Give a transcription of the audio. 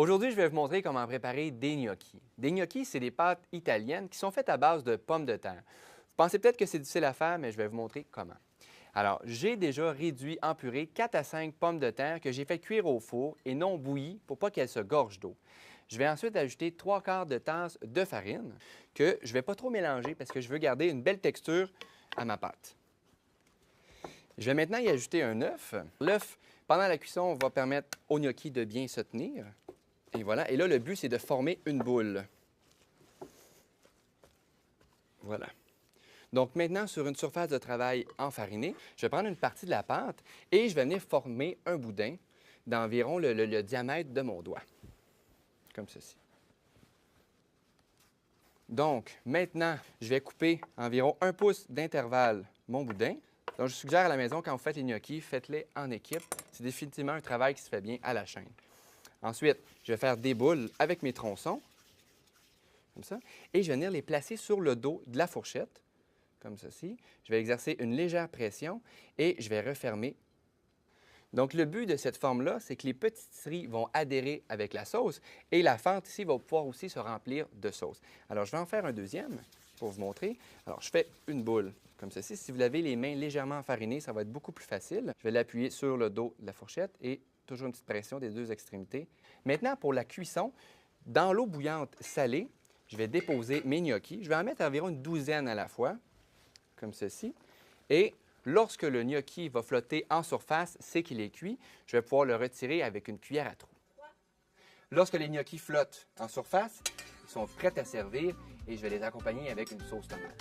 Aujourd'hui, je vais vous montrer comment préparer des gnocchis. Des gnocchis, c'est des pâtes italiennes qui sont faites à base de pommes de terre. Vous pensez peut-être que c'est difficile à faire, mais je vais vous montrer comment. Alors, j'ai déjà réduit en purée 4 à 5 pommes de terre que j'ai fait cuire au four et non bouillies pour pas qu'elles se gorgent d'eau. Je vais ensuite ajouter 3/4 de tasse de farine que je ne vais pas trop mélanger parce que je veux garder une belle texture à ma pâte. Je vais maintenant y ajouter un œuf. L'œuf, pendant la cuisson, va permettre au gnocchi de bien se tenir. Et voilà. Et là, le but, c'est de former une boule. Voilà. Donc maintenant, sur une surface de travail enfarinée, je vais prendre une partie de la pâte et je vais venir former un boudin d'environ le diamètre de mon doigt, comme ceci. Donc maintenant, je vais couper environ 1 pouce d'intervalle mon boudin. Donc je suggère à la maison, quand vous faites les gnocchis, faites-les en équipe. C'est définitivement un travail qui se fait bien à la chaîne. Ensuite, je vais faire des boules avec mes tronçons, comme ça, et je vais venir les placer sur le dos de la fourchette, comme ceci. Je vais exercer une légère pression et je vais refermer. Donc, le but de cette forme-là, c'est que les pâtisseries vont adhérer avec la sauce et la fente ici va pouvoir aussi se remplir de sauce. Alors, je vais en faire un deuxième pour vous montrer. Alors, je fais une boule comme ceci. Si vous avez les mains légèrement enfarinées, ça va être beaucoup plus facile. Je vais l'appuyer sur le dos de la fourchette et toujours une petite pression des deux extrémités. Maintenant, pour la cuisson, dans l'eau bouillante salée, je vais déposer mes gnocchis. Je vais en mettre environ une douzaine à la fois, comme ceci. Et lorsque le gnocchi va flotter en surface, c'est qu'il est cuit. Je vais pouvoir le retirer avec une cuillère à trous. Lorsque les gnocchis flottent en surface, ils sont prêts à servir et je vais les accompagner avec une sauce tomate.